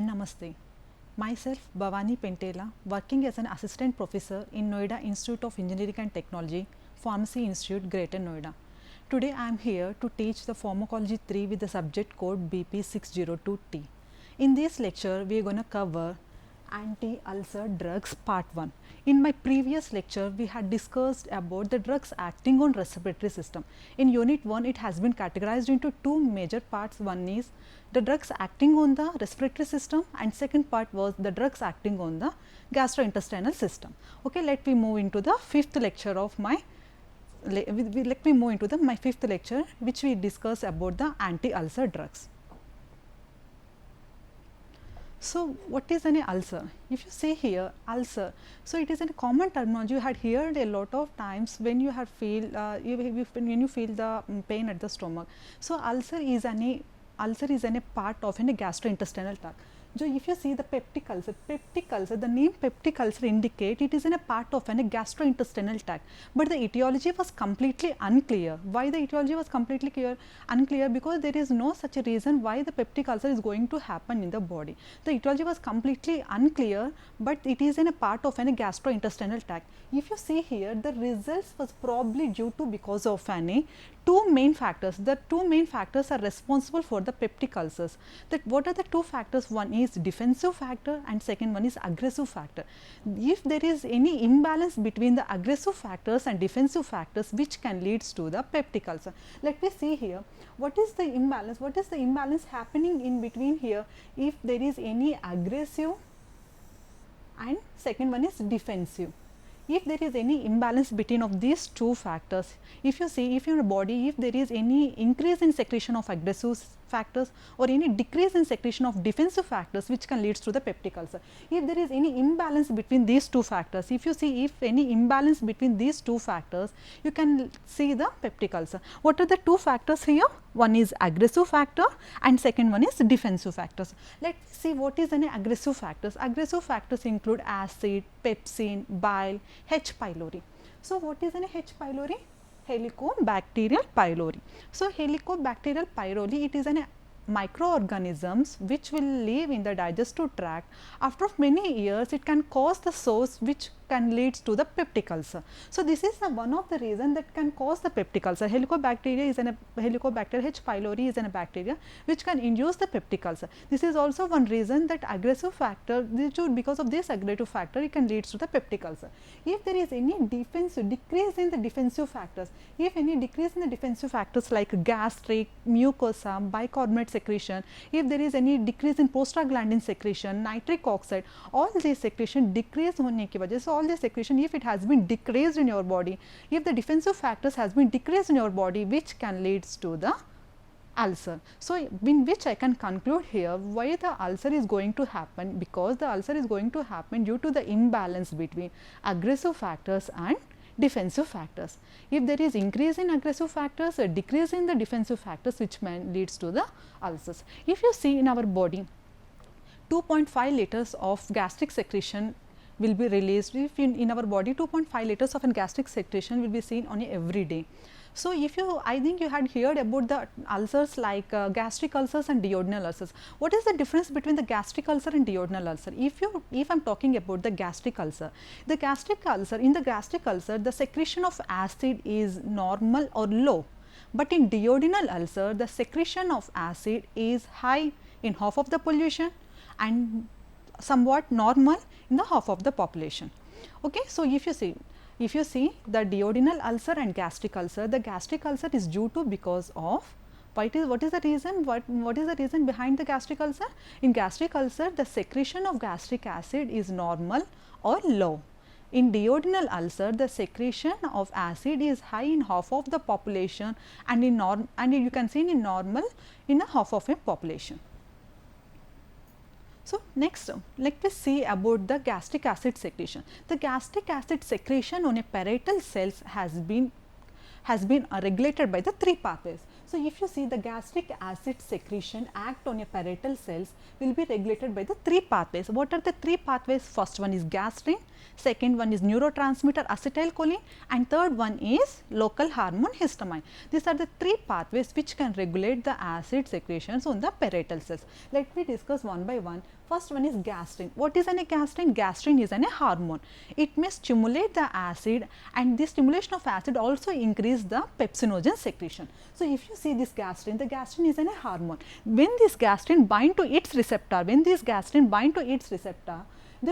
and Namaste. Myself Bhavani Pentela, working as an assistant professor in Noida Institute of Engineering and Technology, Pharmacy Institute, Greater Noida. Today I am here to teach the Pharmacology 3 with the subject code BP602T. In this lecture, we are going to cover anti-ulcer drugs part 1. In my previous lecture, we had discussed about the drugs acting on respiratory system. In unit 1, it has been categorized into two major parts. One is the drugs acting on the respiratory system, and second part was the drugs acting on the gastrointestinal system. Okay, let me move into the fifth lecture of my my fifth lecture, which we discuss about the anti-ulcer drugs. So, what is an ulcer? If you say here ulcer, so it is a common terminology you had heard a lot of times when you have feel when you feel the pain at the stomach. So, ulcer is a part of a gastrointestinal tract. So, if you see the peptic ulcer, the name peptic ulcer indicate it is in a part of a gastrointestinal tract, but the etiology was completely unclear. Why the etiology was completely unclear? Because there is no such a reason why the peptic ulcer is going to happen in the body. The etiology was completely unclear, but it is in a part of a gastrointestinal tract. If you see here, the results was probably due to because of two main factors. The two main factors are responsible for the peptic ulcers. That what are the two factors? One is defensive factor and second one is aggressive factor. If there is any imbalance between the aggressive factors and defensive factors, which can leads to the peptic ulcer. Let me see here, what is the imbalance? What is the imbalance happening in between here? If there is any aggressive and second one is defensive. If there is any imbalance between of these two factors, if you see, if in your body, if there is any increase in secretion of aggressive factors or any decrease in secretion of defensive factors, which can leads to the peptic ulcer. If there is any imbalance between these two factors, if you see if any imbalance between these two factors, you can see the peptic ulcer. What are the two factors here? One is aggressive factor and second one is defensive factors. Let us see what is an aggressive factors. Aggressive factors include acid, pepsin, bile, H. pylori. So, what is an H. pylori? Helicobacterial pylori. So, Helicobacterial pylori, it is an microorganisms which will live in the digestive tract. After many years, it can cause the source which can leads to the peptic ulcer. So, this is one of the reason that can cause the peptic ulcer. Helicobacter H. pylori is a bacteria which can induce the peptic ulcer. This is also one reason that aggressive factor, because of this aggressive factor, it can leads to the peptic ulcer. If there is any decrease in the defensive factors, if any decrease in the defensive factors like gastric, mucosa, bicarbonate secretion, if there is any decrease in prostaglandin secretion, nitric oxide, all these secretion decrease होने की वजह से, all the secretion if it has been decreased in your body, if the defensive factors has been decreased in your body, which can leads to the ulcer. So, in which I can conclude here why the ulcer is going to happen, because the ulcer is going to happen due to the imbalance between aggressive factors and defensive factors. If there is increase in aggressive factors or decrease in the defensive factors, which leads to the ulcers. If you see in our body, 2.5 liters of gastric secretion will be released. If in our body 2.5 liters of gastric secretion will be seen on every day. So, if you, I think you had heard about the ulcers like gastric ulcers and duodenal ulcers. What is the difference between the gastric ulcer and duodenal ulcer? If I am talking about the gastric ulcer, in the gastric ulcer, the secretion of acid is normal or low, but in duodenal ulcer, the secretion of acid is high in half of the population and somewhat normal in the half of the population. Okay. So, if you see the duodenal ulcer and gastric ulcer, the gastric ulcer is due to because of what is the reason? What is the reason behind the gastric ulcer? In gastric ulcer, the secretion of gastric acid is normal or low. In duodenal ulcer, the secretion of acid is high in half of the population and you can see in normal in a half of a population. So, next let us see about the gastric acid secretion. The gastric acid secretion on a parietal cells has been regulated by the three pathways. So, So if you see, the gastric acid secretion act on your parietal cells will be regulated by the three pathways. What are the three pathways? First one is gastrin, second one is neurotransmitter acetylcholine, and third one is local hormone histamine. These are the three pathways which can regulate the acid secretions on the parietal cells. Let me discuss one by one. First one is gastrin. What is a gastrin? Gastrin is a hormone. It may stimulate the acid, and this stimulation of acid also increase the pepsinogen secretion. So if you see this gastrin, the gastrin is a hormone. When this gastrin bind to its receptor, then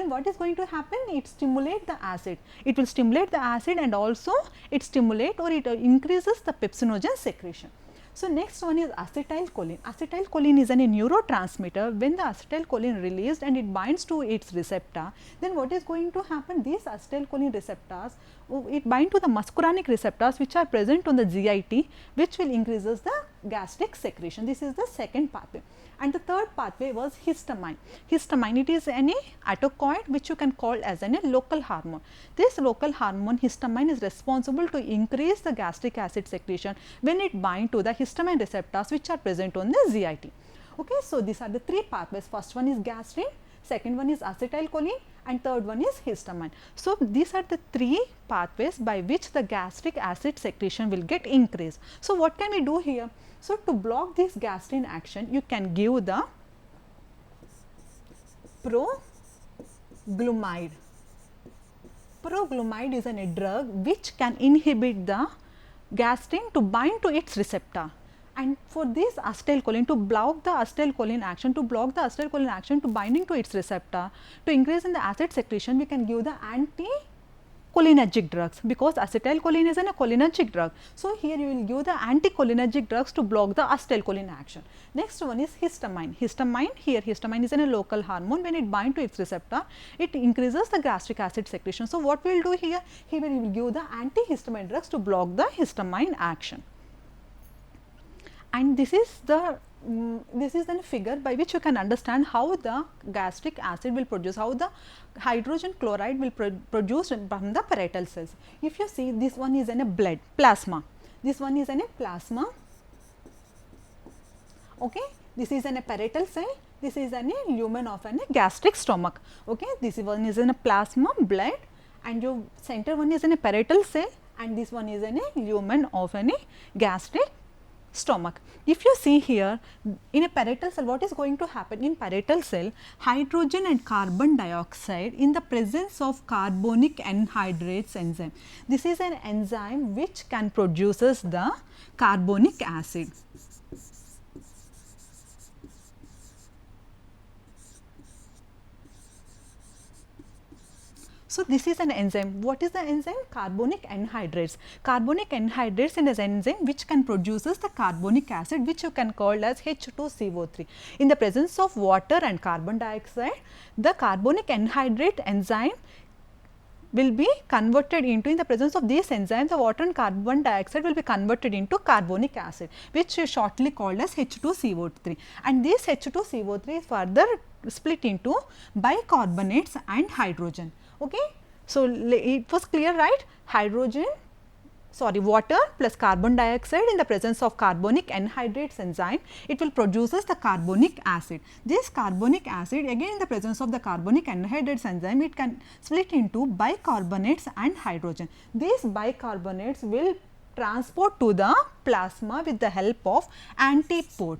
what is going to happen? It stimulate the acid. It will stimulate the acid, and also it stimulate or it increases the pepsinogen secretion. So next one is acetylcholine. Acetylcholine is a neurotransmitter. When the acetylcholine released and it binds to its receptor, then what is going to happen? These acetylcholine receptors, it bind to the muscarinic receptors which are present on the GIT, which will increases the gastric secretion. This is the second pathway. And the third pathway was histamine. Histamine, it is any autocoid which you can call as a local hormone. This local hormone histamine is responsible to increase the gastric acid secretion when it bind to the histamine receptors which are present on the GIT. Okay, so these are the three pathways. First one is gastrin, second one is acetylcholine, and third one is histamine. So these are the three pathways by which the gastric acid secretion will get increased. So what can we do here? So to block this gastrin action, you can give the proglumide. Proglumide is a drug which can inhibit the gastrin to bind to its receptor. And for this acetylcholine, to block the acetylcholine action, to binding to its receptor, to increase in the acid secretion, we can give the anticholinergic drugs, because acetylcholine is a cholinergic drug. So here you will give the anticholinergic drugs to block the acetylcholine action. Next one is histamine. Histamine is a local hormone. When it binds to its receptor, it increases the gastric acid secretion. So what we will do here? Here we will give the antihistamine drugs to block the histamine action. And this is the figure by which you can understand how the gastric acid will produce, how the hydrogen chloride will produce from the parietal cells. If you see, this one is in a blood plasma, this one is in a plasma. Okay, this is in a parietal cell, this is in a lumen of a gastric stomach. Okay, this one is in a plasma blood, and your center one is in a parietal cell, and this one is in a lumen of a gastric stomach. If you see here, in a parietal cell, what is going to happen? In parietal cell, hydrogen and carbon dioxide in the presence of carbonic anhydrase enzyme. This is an enzyme which can produces the carbonic acid. So this is an enzyme. What is the enzyme? Carbonic anhydrase. Carbonic anhydrase is an enzyme which can produces the carbonic acid, which you can call as H2CO3. In the presence of water and carbon dioxide, the carbonic anhydrate enzyme will be converted into, in the presence of this enzyme, the water and carbon dioxide will be converted into carbonic acid, which is shortly called as H2CO3. And this H2CO3 is further split into bicarbonates and hydrogen. Okay. So it was clear, right? Water plus carbon dioxide in the presence of carbonic anhydrase enzyme, it will produces the carbonic acid. This carbonic acid, again in the presence of the carbonic anhydrase enzyme, it can split into bicarbonates and hydrogen. These bicarbonates will transport to the plasma with the help of antiport.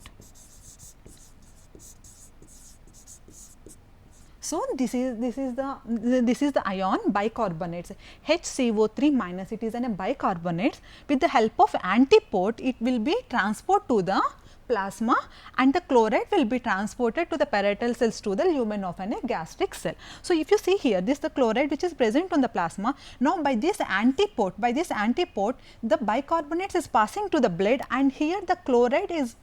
So this is the ion bicarbonates, HCO3 minus, it is a bicarbonates. With the help of antiport, it will be transported to the plasma, and the chloride will be transported to the parietal cells to the lumen of a gastric cell. So if you see here, this is the chloride which is present on the plasma. Now by this antiport, the bicarbonates is passing to the blood, and here the chloride is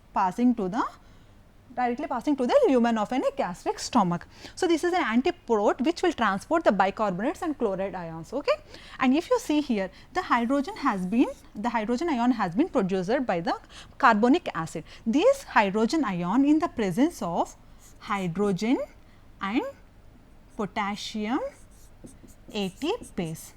directly passing to the lumen of a gastric stomach. So this is an antiport which will transport the bicarbonates and chloride ions. Okay, and if you see here, the hydrogen ion has been produced by the carbonic acid. This hydrogen ion, in the presence of hydrogen and potassium ATPase.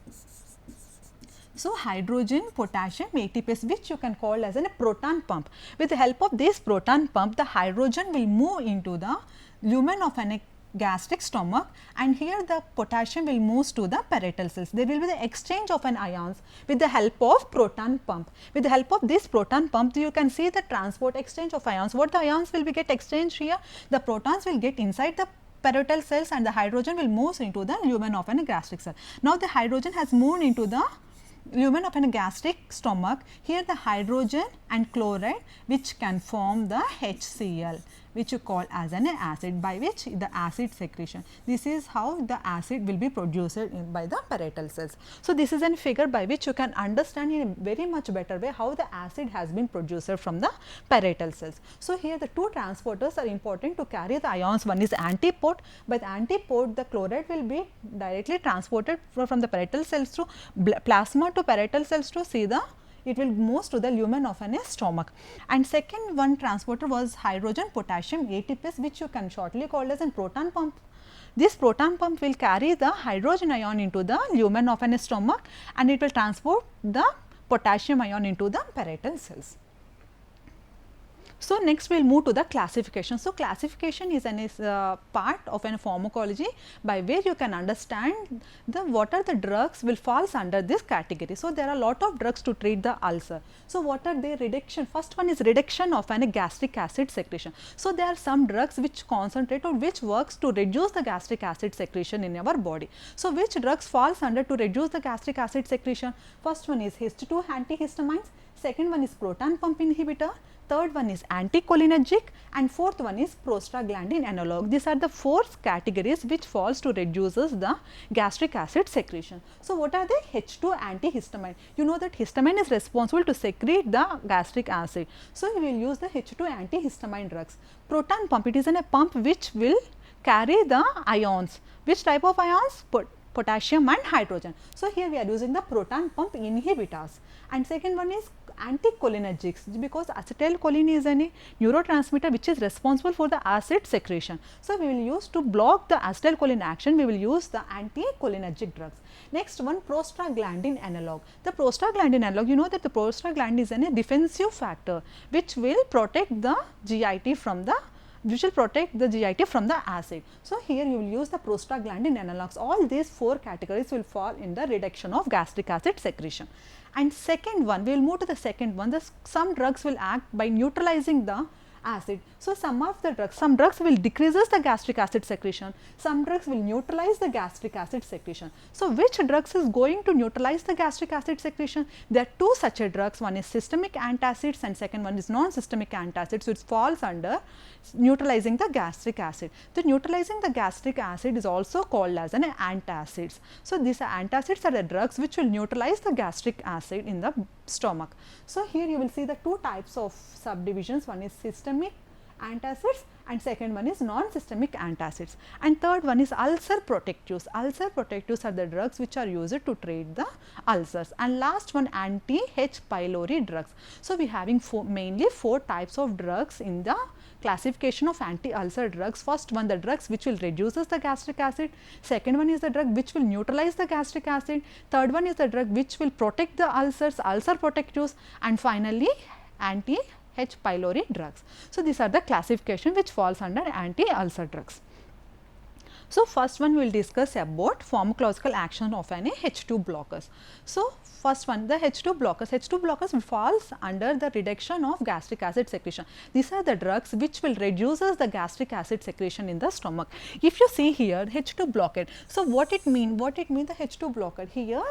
So, hydrogen, potassium, ATPase, which you can call as a proton pump. With the help of this proton pump, the hydrogen will move into the lumen of an gastric stomach, and here the potassium will move to the parietal cells. There will be the exchange of an ions with the help of proton pump. With the help of this proton pump, you can see the transport exchange of ions. What the ions will be get exchanged here? The protons will get inside the parietal cells and the hydrogen will move into the lumen of an gastric cell. Now, the hydrogen has moved into the lumen of an gastric stomach. Here the hydrogen and chloride which can form the HCl, which you call as an acid, by which the acid secretion. This is how the acid will be produced by the parietal cells. So, this is a figure by which you can understand in a very much better way how the acid has been produced from the parietal cells. So, here the two transporters are important to carry the ions. One is antiport. By the antiport, the chloride will be directly transported from the parietal cells to plasma to parietal cells to see the it will move to the lumen of an stomach. And second one transporter was hydrogen, potassium, ATPase, which you can shortly call as a proton pump. This proton pump will carry the hydrogen ion into the lumen of an stomach and it will transport the potassium ion into the parietal cells. So, next we will move to the classification. So, classification is a part of a pharmacology by where you can understand what are the drugs will falls under this category. So, there are a lot of drugs to treat the ulcer. So, what are their reduction? First one is reduction of an gastric acid secretion. So, there are some drugs which concentrate or which works to reduce the gastric acid secretion in our body. So, which drugs falls under to reduce the gastric acid secretion? First one is H2 antihistamines, second one is proton pump inhibitor, third one is anticholinergic and fourth one is prostaglandin analog. These are the four categories which falls to reduces the gastric acid secretion. So, what are the H2 antihistamine? You know that histamine is responsible to secrete the gastric acid. So, we will use the H2 antihistamine drugs. Proton pump, it is a pump which will carry the ions. Which type of ions? Potassium and hydrogen. So, here we are using the proton pump inhibitors. And second one is anticholinergics, because acetylcholine is a neurotransmitter which is responsible for the acid secretion. So, we will use to block the acetylcholine action, we will use the anticholinergic drugs. Next one, prostaglandin analog. The prostaglandin analog, you know that the prostaglandin is a defensive factor which will protect the GIT from the acid. So, here you will use the prostaglandin analogs. All these four categories will fall in the reduction of gastric acid secretion. And second one, we will move to the second one. Some drugs will act by neutralizing the acid. So, some drugs will decreases the gastric acid secretion, some drugs will neutralize the gastric acid secretion. So, which drugs is going to neutralize the gastric acid secretion? There are two such drugs, one is systemic antacids and second one is non-systemic antacids, which falls under neutralizing the gastric acid. The neutralizing the gastric acid is also called as an antacids. So, these antacids are the drugs which will neutralize the gastric acid in the stomach. So, here you will see the two types of subdivisions, one is systemic antacids and second one is non-systemic antacids, and third one is ulcer protectives. Ulcer protectives are the drugs which are used to treat the ulcers, and last one anti-H. pylori drugs. So, we having mainly four types of drugs in the classification of anti-ulcer drugs. First one, the drugs which will reduces the gastric acid, second one is the drug which will neutralize the gastric acid, third one is the drug which will protect the ulcers, ulcer protectives, and finally anti-H. pylori drugs. So, these are the classification which falls under anti-ulcer drugs. So, first one we will discuss about pharmacological action of an H2 blockers. So, first one, the H2 blockers falls under the reduction of gastric acid secretion. These are the drugs which will reduces the gastric acid secretion in the stomach. If you see here H2 blockade, so what it mean the H2 blockade? Here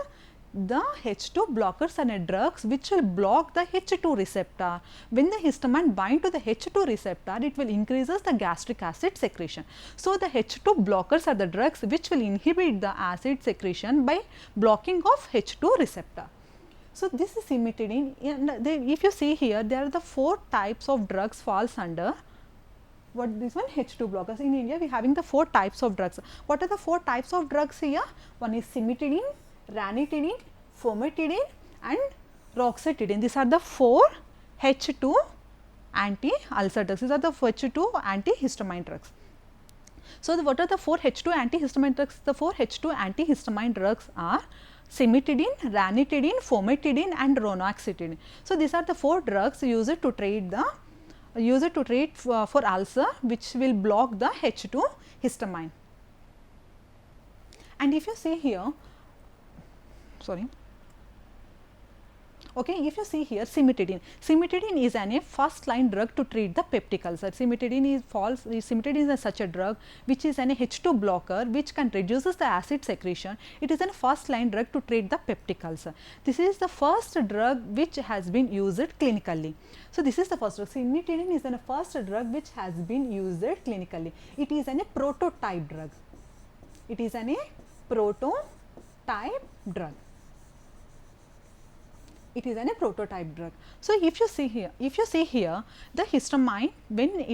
the H2 blockers are drugs which will block the H2 receptor. When the histamine bind to the H2 receptor, it will increases the gastric acid secretion. So, the H2 blockers are the drugs which will inhibit the acid secretion by blocking of H2 receptor. So, this is cimetidine. If you see here, there are the four types of drugs falls under what this one H2 blockers. In India, we are having the four types of drugs. What are the four types of drugs here? One is cimetidine, ranitidine, formatidine and roxetidine. These are the four H2 anti-ulcer drugs. These are the H2 antihistamine drugs. So, what are the four H2 antihistamine drugs? The four H2 antihistamine drugs are cimetidine, ranitidine, famotidine and ronoxetine. So, these are the 4 drugs used to treat for ulcer, which will block the H2 histamine. And if you see here, okay, if you see here cimetidine is a first line drug to treat the peptic ulcer. Cimetidine is such a drug which is an H2 blocker which can reduces the acid secretion. It is a first line drug to treat the peptic ulcer. This is the first drug which has been used clinically. So, this is the first drug. Cimetidine is the first drug which has been used clinically. It is a prototype drug. It is a prototype drug. It is a prototype drug. So, if you see here, the histamine, when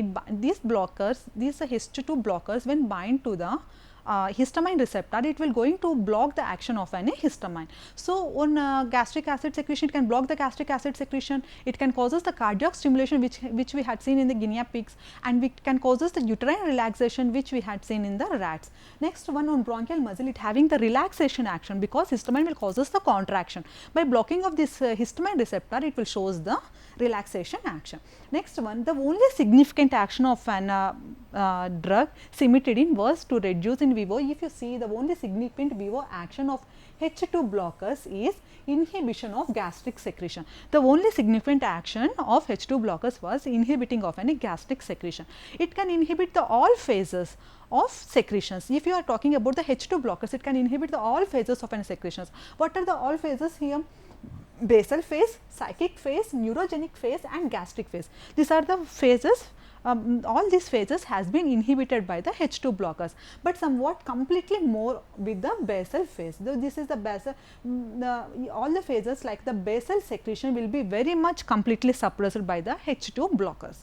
these H2 blockers when bind to the histamine receptor, it will going to block the action of any histamine. So, on gastric acid secretion, it can block the gastric acid secretion, it can causes the cardiac stimulation which we had seen in the guinea pigs, and it can causes the uterine relaxation which we had seen in the rats. Next one, on bronchial muscle, it having the relaxation action, because histamine will causes the contraction. By blocking of this histamine receptor, it will shows the relaxation action. Next one, the only significant action of an drug cimetidine was to reduce in vivo. If you see, the only significant vivo action of H2 blockers is inhibition of gastric secretion. The only significant action of H2 blockers was inhibiting of any gastric secretion. It can inhibit the all phases of secretions. If you are talking about the H2 blockers, it can inhibit the all phases of any secretions. What are the all phases here? Basal phase, cyclic phase, neurogenic phase and gastric phase. These are the phases. All these phases has been inhibited by the H2 blockers, but somewhat completely more with the basal phase. Though this is the basal, all the phases like the basal secretion will be very much completely suppressed by the H2 blockers.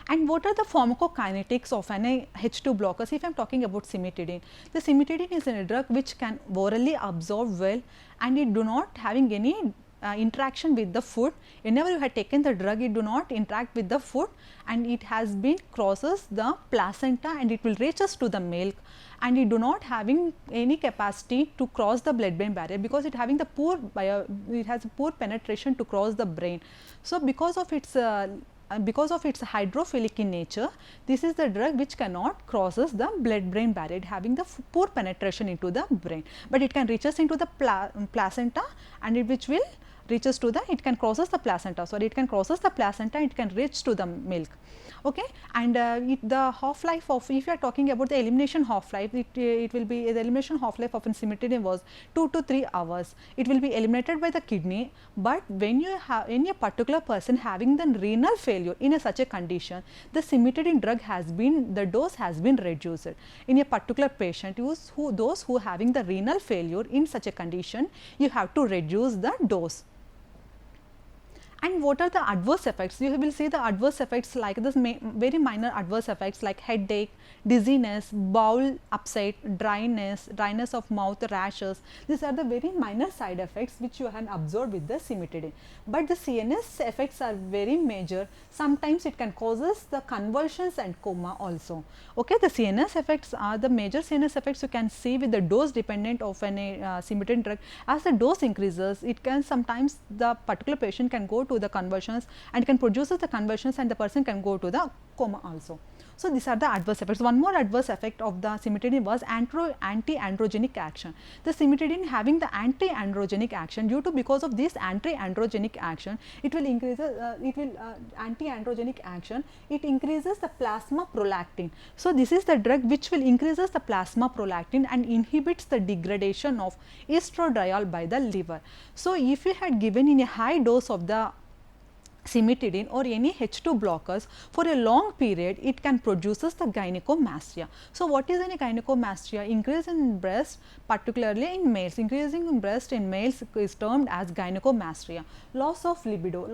And what are the pharmacokinetics of an H2 blockers? If I am talking about cimetidine, the cimetidine is a drug which can orally absorb well, and it do not having any interaction with the food. Whenever you have taken the drug, it do not interact with the food, and it has been crosses the placenta and it will reaches to the milk, and it do not having any capacity to cross the blood brain barrier, because it having the it has poor penetration to cross the brain. So, because of its hydrophilic in nature, this is the drug which cannot crosses the blood brain barrier, having the poor penetration into the brain, but it can reaches into the placenta, and which will reaches to the, it can crosses the placenta, sorry, it can crosses the placenta, it can reach to the milk. Okay. And the half life of, if you are talking about the elimination half life, it will be the elimination half life of cimetidine was 2 to 3 hours. It will be eliminated by the kidney, but when you have any particular person having the renal failure in such a condition, the cimetidine drug has been, the dose has been reduced. In a particular patient, those who having the renal failure in such a condition, you have to reduce the dose. And what are the adverse effects? You will see the adverse effects like this, very minor adverse effects like headache, dizziness, bowel upset, dryness of mouth, rashes. These are the very minor side effects which you can observe with the cimetidine. But the CNS effects are very major. Sometimes it can causes the convulsions and coma also. Okay, the CNS effects are the major CNS effects you can see with the dose dependent of an cimetidine drug. As the dose increases, it can sometimes the particular patient can go to the convulsions and can produce the convulsions, and the person can go to the coma also. So, these are the adverse effects. One more adverse effect of the cimetidine was anti-androgenic action. The cimetidine having the anti-androgenic action, due to because of this anti-androgenic action, it will increase anti-androgenic action, it increases the plasma prolactin. So, this is the drug which will increases the plasma prolactin and inhibits the degradation of estradiol by the liver. So, if you had given in a high dose of the cimetidine or any H2 blockers for a long period, it can produces the gynecomastia. So, what is any gynecomastia? Increase in breast, particularly in males. Increasing in breast in males is termed as gynecomastia. Loss of libido,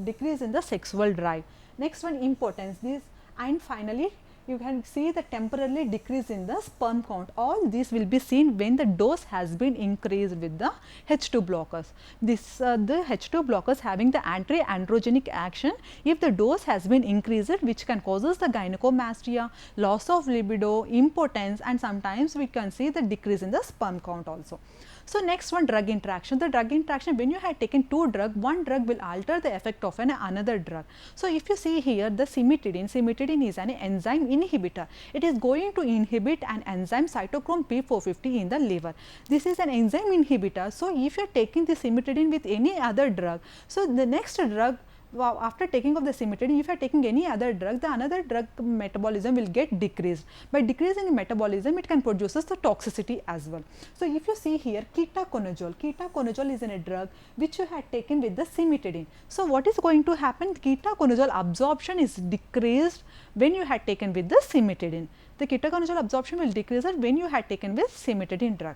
decrease in the sexual drive. Next one, impotence. This, and finally you can see the temporarily decrease in the sperm count. All this will be seen when the dose has been increased with the H2 blockers. The H2 blockers having the anti-androgenic action, if the dose has been increased, which can causes the gynecomastia, loss of libido, impotence, and sometimes we can see the decrease in the sperm count also. So, next one, drug interaction. The drug interaction, when you had taken two drugs, one drug will alter the effect of another drug. So, if you see here the cimetidine is an enzyme inhibitor. It is going to inhibit an enzyme cytochrome P450 in the liver. This is an enzyme inhibitor. So, if you are taking the cimetidine with any other drug, so the next drug, after taking of the cimetidine, if you are taking any other drug, the another drug metabolism will get decreased. By decreasing in metabolism, it can produces the toxicity as well. So, if you see here ketoconazole is a drug which you had taken with the cimetidine. So, what is going to happen? Ketoconazole absorption is decreased when you had taken with the cimetidine. The ketoconazole absorption will decrease when you had taken with cimetidine drug.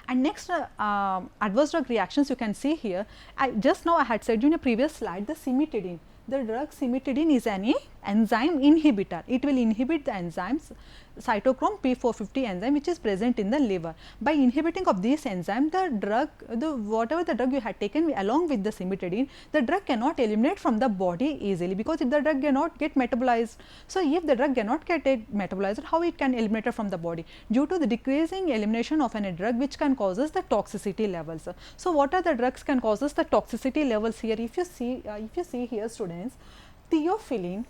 And next adverse drug reactions you can see here. Just now I had said you in a previous slide, the cimetidine. The drug cimetidine is an enzyme inhibitor. It will inhibit the enzymes cytochrome P450 enzyme which is present in the liver. By inhibiting of this enzyme, the drug, whatever the drug you had taken along with the cimetidine, the drug cannot eliminate from the body easily, because if the drug cannot get metabolized. So, if the drug cannot get metabolized, how it can eliminate it from the body? Due to the decreasing elimination of a drug which can causes the toxicity levels. So, what are the drugs can causes the toxicity levels here? If you see here, students, theophylline.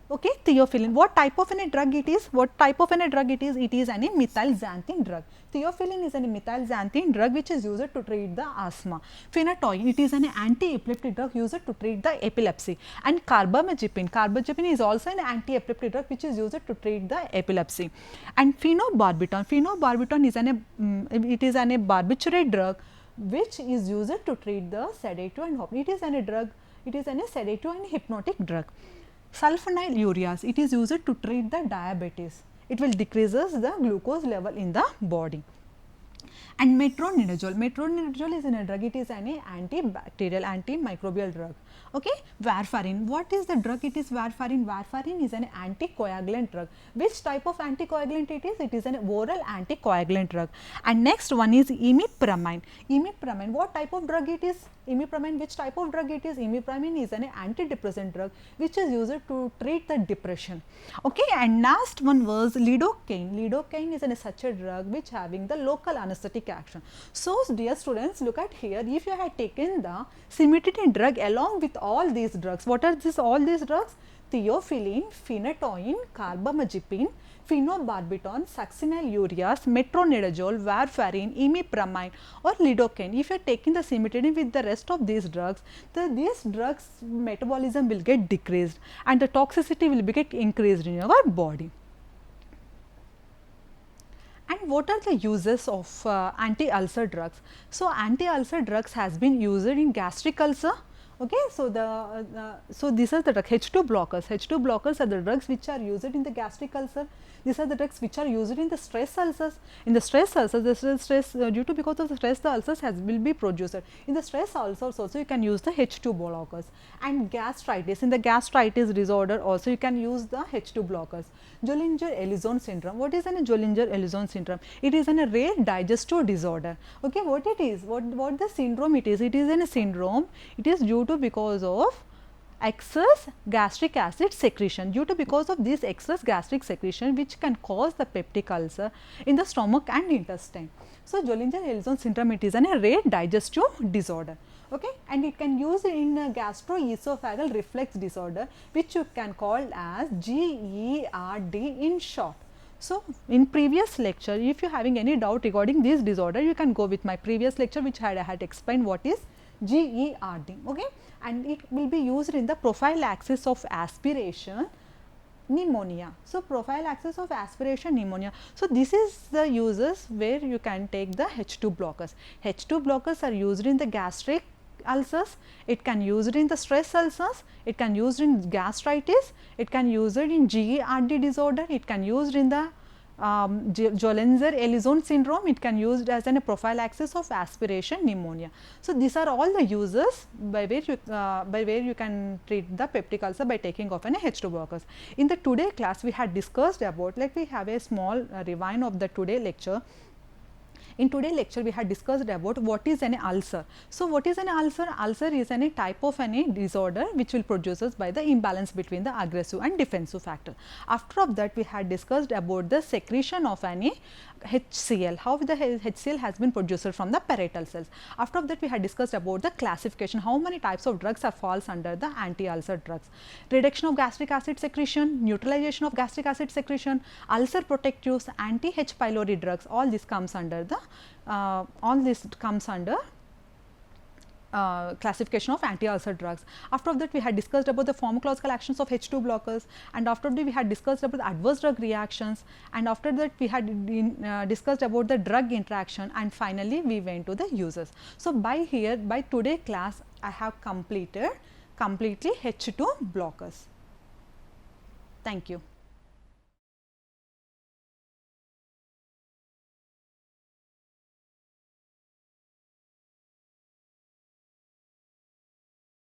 Okay, theophylline. What type of a drug it is? It is an methylxanthine drug. Theophylline is a methylxanthine drug which is used to treat the asthma. Phenytoin, it is an anti-epileptic drug used to treat the epilepsy. And carbamazepine is also an anti-epileptic drug which is used to treat the epilepsy. And phenobarbital is it is an barbiturate drug which is used to treat the sedative and it is a sedative and hypnotic drug. Sulfonylureas, it is used to treat the diabetes. It will decreases the glucose level in the body. And metronidazole is a drug. It is an antibacterial, antimicrobial drug. Okay, warfarin. What is the drug? It is warfarin. Warfarin is an anticoagulant drug. Which type of anticoagulant it is? It is an oral anticoagulant drug. And next one is imipramine. Imipramine. What type of drug it is? Imipramine. Which type of drug it is? Imipramine is an antidepressant drug which is used to treat the depression. Okay, and last one was lidocaine. Lidocaine is such a drug which having the local anesthetic action. So, dear students, look at here. If you had taken the cimetidine drug along with all these drugs, what are all these drugs? Theophylline, phenytoin, carbamazepine, phenobarbital, succinylureas, metronidazole, warfarin, imipramine or lidocaine. If you are taking the cimetidine with the rest of these drugs, these drugs metabolism will get decreased and the toxicity will get increased in your body. And what are the uses of anti-ulcer drugs? So, anti-ulcer drugs has been used in gastric ulcer. Okay, so so these are the drugs, H2 blockers. H2 blockers are the drugs which are used in the gastric ulcer. These are the drugs which are used in the stress ulcers. In the stress ulcers, the stress because of the stress, the ulcers will be produced. In the stress ulcers also you can use the H2 blockers. And gastritis, in the gastritis disorder also you can use the H2 blockers. Zollinger-Ellison syndrome. What is a Zollinger-Ellison syndrome? It is a rare digestive disorder. Okay, what it is? What the syndrome it is? It is a syndrome. It is due to because of excess gastric acid secretion. Because of this excess gastric secretion which can cause the peptic ulcer in the stomach and intestine. So, Zollinger-Ellison syndrome, it is a rare digestive disorder. Okay, and it can use in gastroesophageal reflux disorder which you can call as GERD in short. So, in previous lecture, if you are having any doubt regarding this disorder, you can go with my previous lecture which I had explained what is GERD. Okay, and it will be used in the prophylaxis of aspiration pneumonia. So, prophylaxis of aspiration pneumonia. So, this is the uses where you can take the H2 blockers. H2 blockers are used in the gastric ulcers, it can use it in the stress ulcers, it can use it in gastritis, it can use it in GERD disorder, it can use it in the Jolenser-Ellison syndrome, it can used as a prophylaxis of aspiration pneumonia. So these are all the uses by where you can treat the peptic ulcer by taking of an H2 blockers. In the today class, we had discussed about, let me have a small rewind of the today lecture. In today's lecture, we had discussed about what is an ulcer. So, what is an ulcer? Ulcer is a type of any disorder which will produces by the imbalance between the aggressive and defensive factor. After of that, we had discussed about the secretion of any HCl, how the HCl has been produced from the parietal cells. After that, we had discussed about the classification, how many types of drugs are falls under the anti-ulcer drugs. Reduction of gastric acid secretion, neutralization of gastric acid secretion, ulcer protectives, anti-H. pylori drugs, all this comes under the classification of anti-ulcer drugs. After that, we had discussed about the pharmacological actions of H2 blockers, and after that we had discussed about the adverse drug reactions, and after that we had discussed about the drug interaction, and finally we went to the uses. So, by today class, I have completely H2 blockers. Thank you.